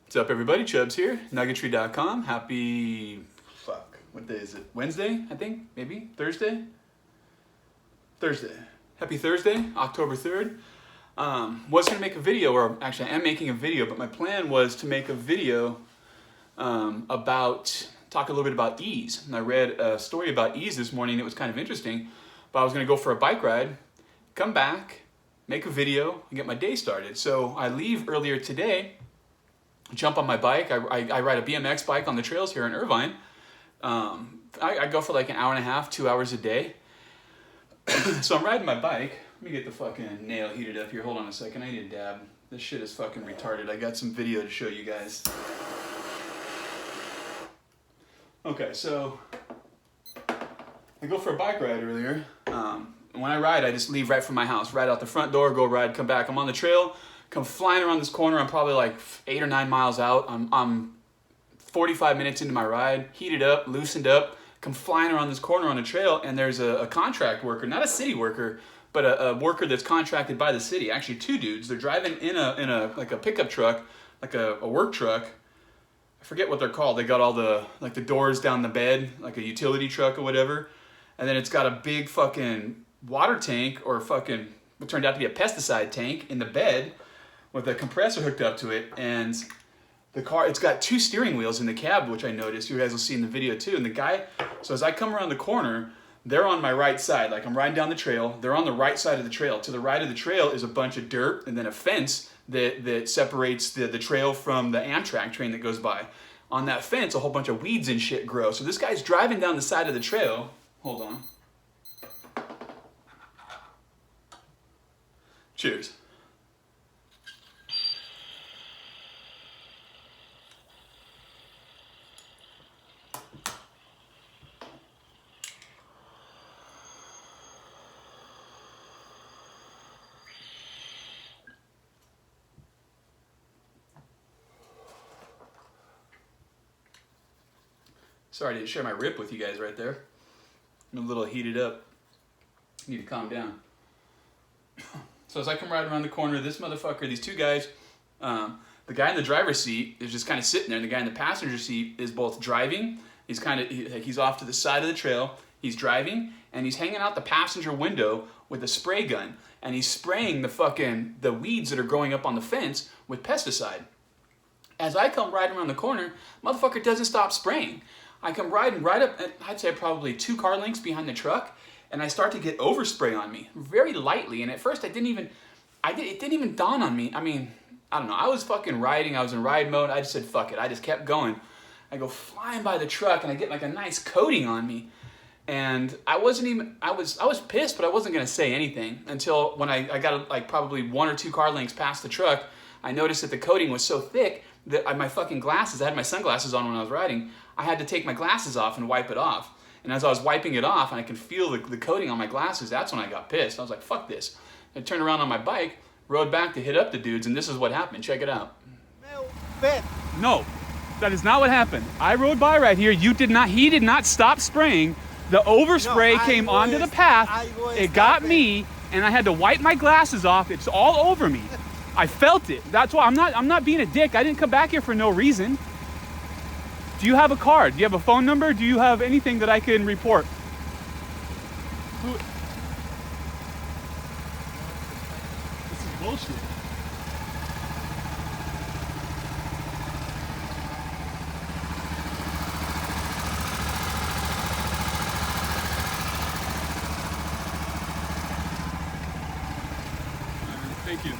What's up, everybody? Chubbs here, NUGGETRY.com. Happy, what day is it? Wednesday, I think? Maybe? Thursday? Thursday. Happy Thursday, October 3rd. Was going to make a video, or actually I am making a video, but my plan was to make a video talk a little bit about Eaze. And I read a story about Eaze this morning. It was kind of interesting, but I was going to go for a bike ride, come back, make a video, and get my day started. So I leave earlier today, jump on my bike. I ride a BMX bike on the trails here in Irvine. I go for like an hour and a half, 2 hours a day. So I'm riding my bike. Let me get the fucking nail heated up here. Hold on a second. I need a dab. This shit is fucking retarded. I got some video to show you guys. Okay, so I go for a bike ride earlier. When I ride, I just leave right from my house, right out the front door, go ride, come back. I'm on the trail, come flying around this corner. I'm probably like 8 or 9 miles out. I'm 45 minutes into my ride, heated up, loosened up, come flying around this corner on a trail, and there's a contract worker, not a city worker, but a worker that's contracted by the city. Actually, two dudes. They're driving in a like a pickup truck, like a work truck. I forget what they're called. They got all the doors down the bed, like a utility truck or whatever. And then it's got a big fucking water tank, or fucking what turned out to be a pesticide tank in the bed with a compressor hooked up to it. And the car, it's got 2 steering wheels in the cab, which I noticed. You guys will see in the video too. And the guy, so as I come around the corner, they're on my right side. Like I'm riding down the trail. They're on the right side of the trail. To the right of the trail is a bunch of dirt and then a fence that separates the trail from the Amtrak train that goes by. On that fence, a whole bunch of weeds and shit grow. So this guy's driving down the side of the trail. Hold on. Cheers. Sorry I didn't share my rip with you guys right there. I'm a little heated up. Need to calm down. So as I come right around the corner, this motherfucker, these 2 guys, the guy in the driver's seat is just kind of sitting there, and the guy in the passenger seat is both driving. He's off to the side of the trail. He's driving, and he's hanging out the passenger window with a spray gun, and he's spraying the weeds that are growing up on the fence with pesticide. As I come riding around the corner, motherfucker doesn't stop spraying. I come riding right up, I'd say probably 2 car lengths behind the truck, and I start to get overspray on me, very lightly. And at first it didn't even dawn on me. I mean, I don't know. I was fucking riding. I was in ride mode. I just said, fuck it. I just kept going. I go flying by the truck, and I get like a nice coating on me. And I was pissed, but I wasn't going to say anything until when I got like probably 1 or 2 car lengths past the truck. I noticed that the coating was so thick that my fucking glasses, I had my sunglasses on when I was riding, I had to take my glasses off and wipe it off. And as I was wiping it off and I could feel the coating on my glasses, that's when I got pissed. I was like, fuck this. I turned around on my bike, rode back to hit up the dudes, and this is what happened. Check it out. No, that is not what happened. I rode by right here. He did not stop spraying. The overspray came onto the path. It got me, and I had to wipe my glasses off. It's all over me. I felt it. That's why I'm not being a dick. I didn't come back here for no reason. Do you have a card? Do you have a phone number? Do you have anything that I can report? This is bullshit. Thank you.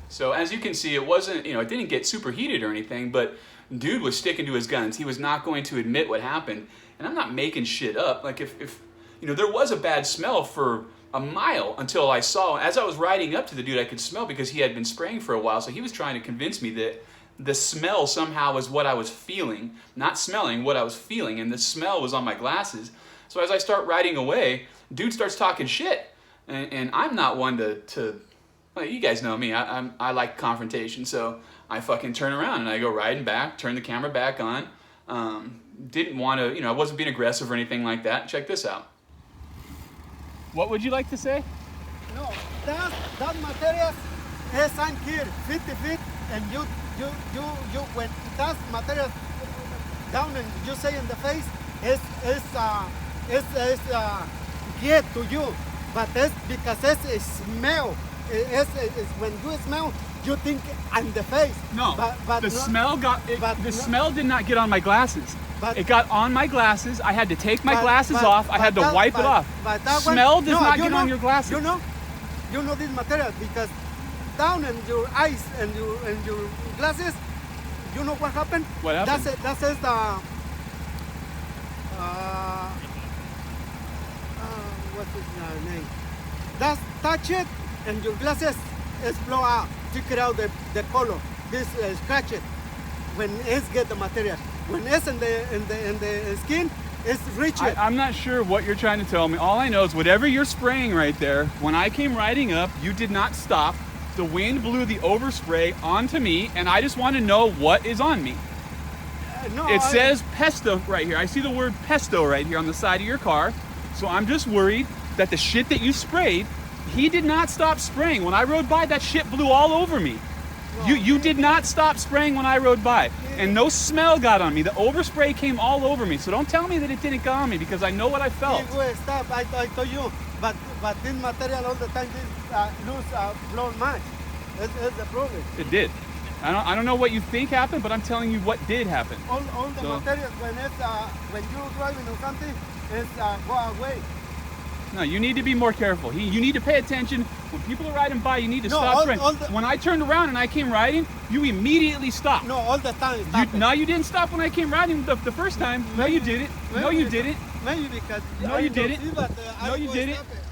So as you can see, it wasn't, it didn't get super heated or anything, but dude was sticking to his guns. He was not going to admit what happened. And I'm not making shit up. Like if there was a bad smell for a mile until I saw, as I was riding up to the dude, I could smell because he had been spraying for a while. So he was trying to convince me that the smell somehow was what I was feeling, not smelling, what I was feeling. And the smell was on my glasses. So as I start riding away, dude starts talking shit. And I'm not one to well, you guys know me. I like confrontation. So I fucking turn around and I go riding back, turn the camera back on. Didn't want to, I wasn't being aggressive or anything like that. Check this out. What would you like to say? No, that material a sign here, 50 feet, and you when that material down and you say in the face, it's get to you, but it's because it's a smell. It's when you smell, you think on the face. No, but the no, smell got it, the smell did not get on my glasses. But it got on my glasses. I had to take my but- glasses but- off. I had to but that- wipe it but- off. but that one- Smell does no, not you get know- on your glasses. You know this material because down in your eyes and your glasses, you know what happened? What happened? That says the what is the name? That's touch it and your glasses is blow out, take out the color. This scratch it when it's get the material. When it's in the skin, it's rich. I'm not sure what you're trying to tell me. All I know is whatever you're spraying right there, when I came riding up, you did not stop. The wind blew the overspray onto me, and I just want to know what is on me. No, It says pesto right here. I see the word pesto right here on the side of your car. So I'm just worried that the shit that you sprayed, he did not stop spraying. When I rode by, that shit blew all over me. You did not stop spraying when I rode by. And no smell got on me. The overspray came all over me. So don't tell me that it didn't get on me because I know what I felt. It will stop. I told you, but this material all the time this lose blown much. It's the problem. It did. I don't know what you think happened, but I'm telling you what did happen. All the So- materials when you're driving or something, it's go away. No, you need to be more careful. You need to pay attention. When people are riding by, you need to No, stop all- spraying. all the- When I turned around and I came riding, you immediately stopped. No, all the time. it's happening. No, you didn't stop when I came riding the first time. No, you didn't. No, you didn't. Maybe because No, I you don't didn't. see, but, No, I you will didn't. stop it.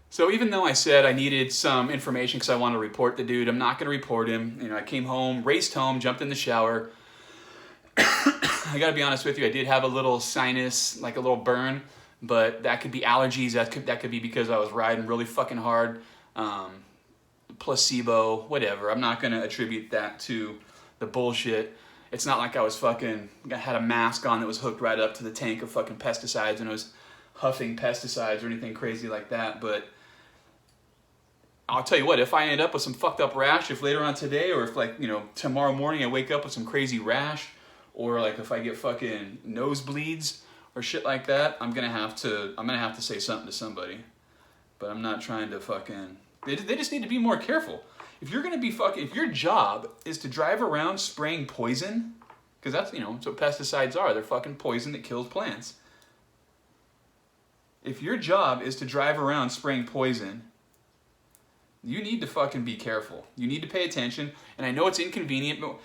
So even though I said I needed some information because I wanted to report the dude, I'm not going to report him. You know, I came home, raced home, jumped in the shower. I got to be honest with you, I did have a little sinus, like a little burn, but that could be allergies. That could be because I was riding really fucking hard. Placebo, whatever. I'm not going to attribute that to the bullshit. It's not like I was fucking, I had a mask on that was hooked right up to the tank of fucking pesticides and I was huffing pesticides or anything crazy like that, but I'll tell you what, if I end up with some fucked up rash, if later on today or if like, you know, tomorrow morning I wake up with some crazy rash or like if I get fucking nosebleeds or shit like that, I'm gonna have to say something to somebody. But I'm not trying to fucking, they just need to be more careful. If you're gonna be fucking, if your job is to drive around spraying poison, because that's, you know, that's what pesticides are, they're fucking poison that kills plants. If your job is to drive around spraying poison, you need to fucking be careful. You need to pay attention. And I know it's inconvenient, but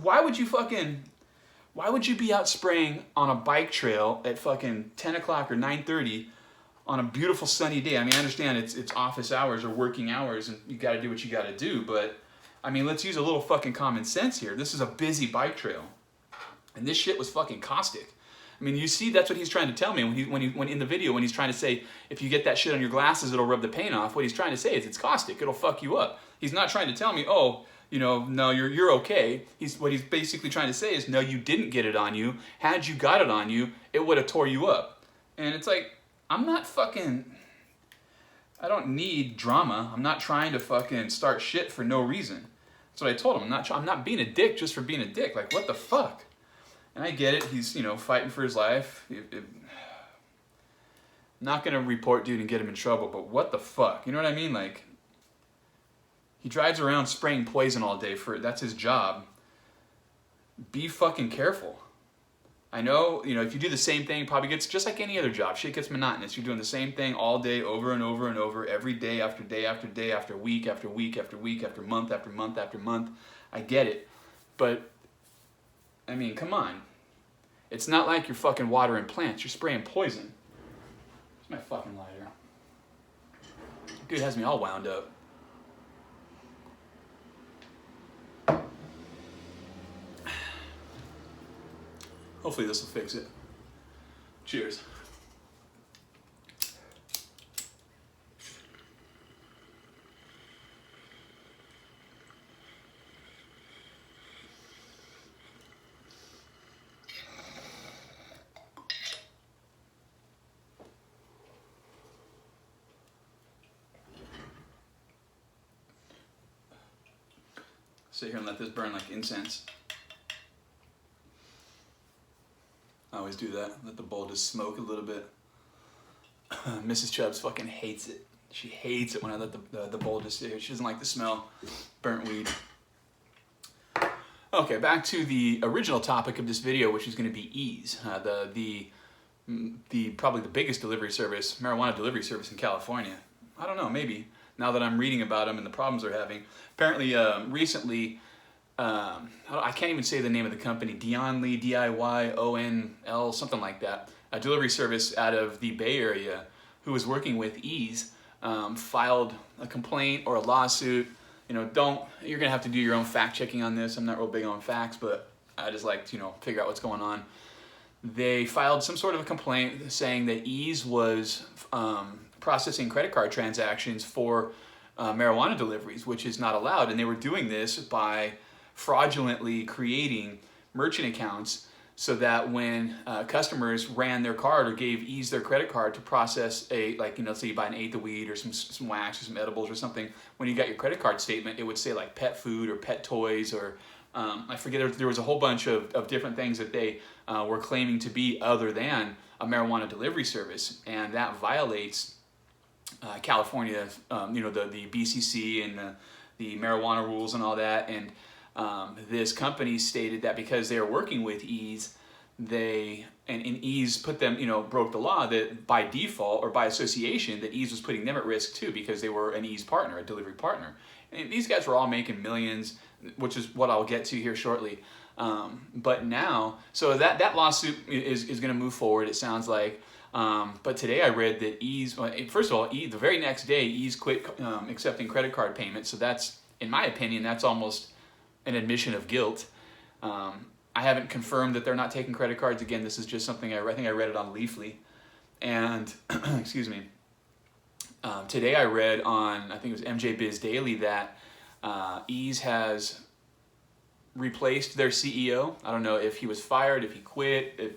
why would you be out spraying on a bike trail at fucking 10 o'clock or 9:30 on a beautiful sunny day? I mean, I understand it's office hours or working hours and you gotta do what you gotta do, but I mean, let's use a little fucking common sense here. This is a busy bike trail. And this shit was fucking caustic. I mean, you see, that's what he's trying to tell me when in the video, when he's trying to say, if you get that shit on your glasses, it'll rub the paint off. What he's trying to say is it's caustic. It'll fuck you up. He's not trying to tell me, oh, you know, no, you're okay. What he's basically trying to say is, no, you didn't get it on you. Had you got it on you, it would have tore you up. And it's like, I don't need drama. I'm not trying to fucking start shit for no reason. That's what I told him. I'm not being a dick just for being a dick. Like, what the fuck? And I get it. He's, you know, fighting for his life. I'm not going to report dude and get him in trouble, but what the fuck? You know what I mean? Like, he drives around spraying poison all day that's his job. Be fucking careful. I know, you know, if you do the same thing, it probably gets just like any other job. Shit gets monotonous. You're doing the same thing all day, over and over and over, every day after day after day, after week after week after week, after month after month after month. I get it. But I mean, come on. It's not like you're fucking watering plants. You're spraying poison. Where's my fucking lighter? Dude has me all wound up. Hopefully this will fix it. Cheers. Sit here and let this burn like incense. I always do that. Let the bowl just smoke a little bit. Mrs. Chubbs fucking hates it. She hates it when I let the bowl just sit here. She doesn't like the smell. Burnt weed. Okay, back to the original topic of this video, which is going to be Eaze, the probably the biggest delivery service, marijuana delivery service in California. I don't know, maybe. Now that I'm reading about them and the problems they're having. Apparently, recently, I can't even say the name of the company, Dionly, DIYONL, something like that, a delivery service out of the Bay Area who was working with Eaze, filed a complaint or a lawsuit. You know, you're gonna have to do your own fact checking on this. I'm not real big on facts, but I just like to, figure out what's going on. They filed some sort of a complaint saying that Eaze was processing credit card transactions for marijuana deliveries, which is not allowed. And they were doing this by fraudulently creating merchant accounts so that when customers ran their card or gave Eaze their credit card to process let's say you buy an eighth of weed or some wax or some edibles or something, when you got your credit card statement, it would say like pet food or pet toys or I forget, there was a whole bunch of different things that they were claiming to be other than a marijuana delivery service, and that violates California, the BCC and the marijuana rules and all that. And this company stated that because they are working with Eaze, and Eaze put them, broke the law that by default or by association that Eaze was putting them at risk too, because they were an Eaze partner, a delivery partner. And these guys were all making millions, which is what I'll get to here shortly. But now, so that lawsuit is going to move forward, it sounds like. But today I read that Eaze, first of all, the very next day, Eaze quit accepting credit card payments. So that's, in my opinion, that's almost an admission of guilt. I haven't confirmed that they're not taking credit cards. Again, this is just something I think I read it on Leafly. And, excuse me, today I read on, I think it was MJ Biz Daily, that Eaze has replaced their CEO. I don't know if he was fired, if he quit,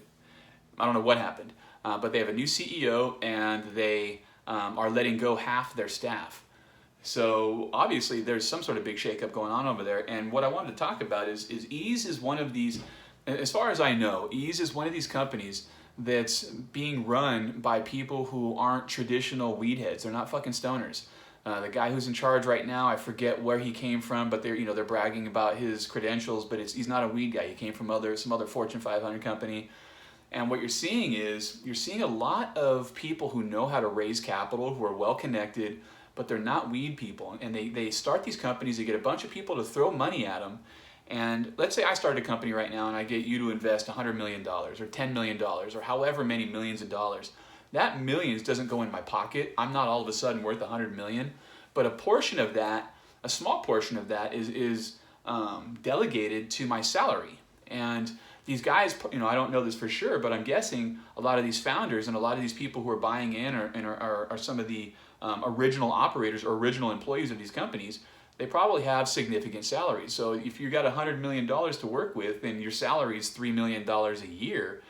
I don't know what happened. But they have a new CEO, and they are letting go half their staff. So obviously there's some sort of big shakeup going on over there. And what I wanted to talk about is Eaze is one of these, as far as I know, Eaze is one of these companies that's being run by people who aren't traditional weed heads. They're not fucking stoners. The guy who's in charge right now, I forget where he came from, but they're bragging about his credentials, but he's not a weed guy. He came from some other Fortune 500 company. And what you're seeing a lot of people who know how to raise capital, who are well connected, but they're not weed people. And they start these companies, they get a bunch of people to throw money at them. And let's say I start a company right now and I get you to invest $100 million or $10 million or however many millions of dollars. That millions doesn't go in my pocket. I'm not all of a sudden worth $100 million. But a portion of that, a small portion of that is delegated to my salary. And these guys, I don't know this for sure, but I'm guessing a lot of these founders and a lot of these people who are buying in are some of the original operators or original employees of these companies. They probably have significant salaries. So if you got $100 million to work with and your salary is $3 million a year,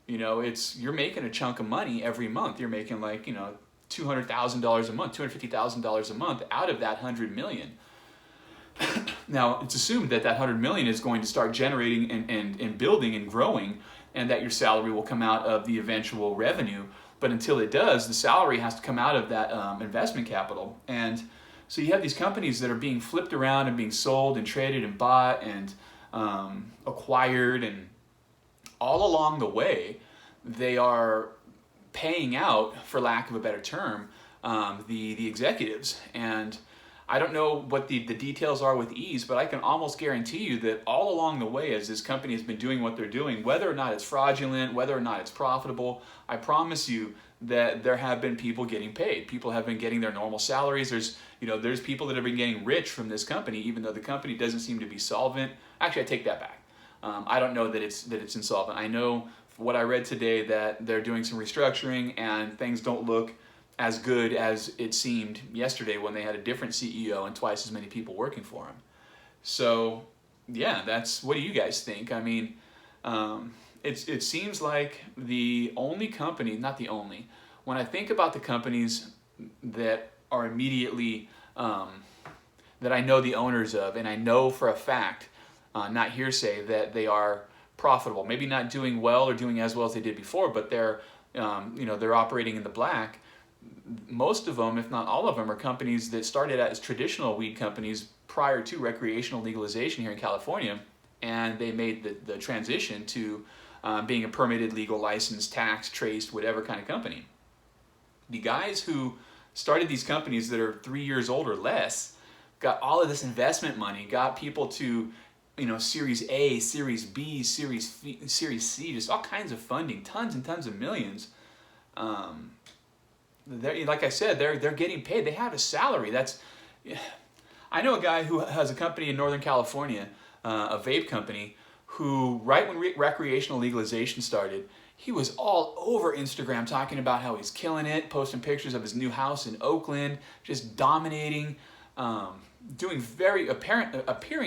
you're making a chunk of money every month. You're making like, $200,000 a month, $250,000 a month out of that $100 million. Now, it's assumed that $100 million is going to start generating and building and growing, and that your salary will come out of the eventual revenue. But until it does, the salary has to come out of that investment capital. And so you have these companies that are being flipped around and being sold and traded and bought and acquired, and all along the way, they are paying out, for lack of a better term, the executives. And I don't know what the details are with Eaze, but I can almost guarantee you that all along the way, as this company has been doing what they're doing, whether or not it's fraudulent, whether or not it's profitable, I promise you that there have been people getting paid. People have been getting their normal salaries. There's people that have been getting rich from this company, even though the company doesn't seem to be solvent. Actually, I take that back. I don't know that it's insolvent. I know what I read today that they're doing some restructuring and things don't look as good as it seemed yesterday when they had a different CEO and twice as many people working for him. So, yeah, what do you guys think? I mean, it seems like the only company, not the only, when I think about the companies that are immediately that I know the owners of, and I know for a fact, not hearsay, that they are profitable. Maybe not doing well or doing as well as they did before, but they're they're operating in the black. Most of them, if not all of them, are companies that started out as traditional weed companies prior to recreational legalization here in California, and they made the transition to being a permitted, legal, licensed, tax, traced, whatever kind of company. The guys who started these companies that are 3 years old or less got all of this investment money, got people to, Series A, Series B, Series C, just all kinds of funding, tons and tons of millions. Like I said, they're getting paid. They have a salary. I know a guy who has a company in Northern California, a vape company, who right when recreational legalization started, he was all over Instagram talking about how he's killing it, posting pictures of his new house in Oakland, just dominating, appearing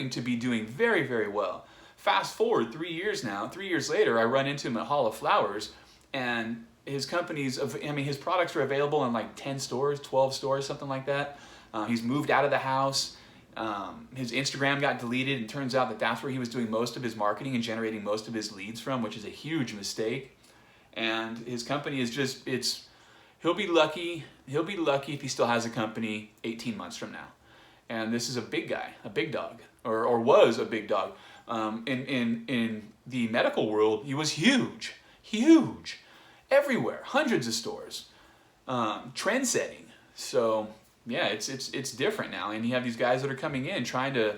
to be doing very, very well. Fast forward 3 years now, 3 years later, I run into him at Hall of Flowers, and his his products are available in like 10 stores, 12 stores, something like that. He's moved out of the house. His Instagram got deleted, and turns out that that's where he was doing most of his marketing and generating most of his leads from, which is a huge mistake. And his company is he'll be lucky if he still has a company 18 months from now. And this is a big guy, a big dog, or was a big dog. In the medical world, he was huge, everywhere, hundreds of stores, trend setting. So yeah, it's different now, and you have these guys that are coming in trying to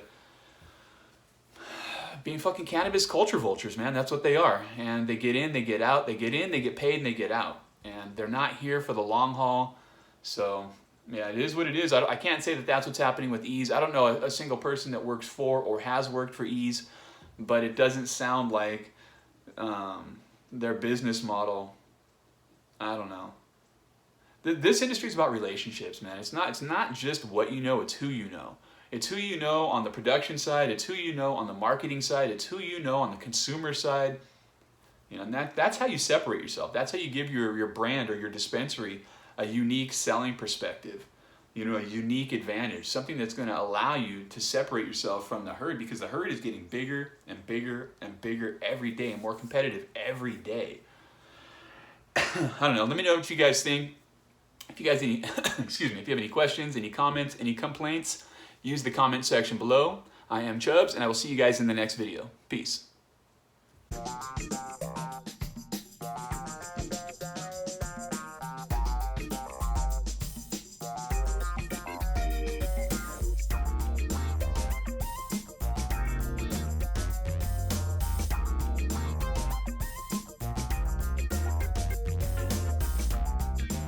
being fucking cannabis culture vultures, man. That's what they are. And they get in, they get out, they get in, they get paid, and they get out. And they're not here for the long haul. So yeah, it is what it is. I can't say that that's what's happening with Eaze. I don't know a single person that works for or has worked for Eaze, but it doesn't sound like their business model. I don't know. This industry is about relationships, man. It's not just what you know, it's who you know. It's who you know on the production side, it's who you know on the marketing side, it's who you know on the consumer side. And that's how you separate yourself. That's how you give your brand or your dispensary a unique selling perspective, a unique advantage, something that's going to allow you to separate yourself from the herd, because the herd is getting bigger and bigger and bigger every day and more competitive every day. I don't know. Let me know what you guys think. If you guys if you have any questions, any comments, any complaints, use the comment section below. I am Chubbs, and I will see you guys in the next video. Peace.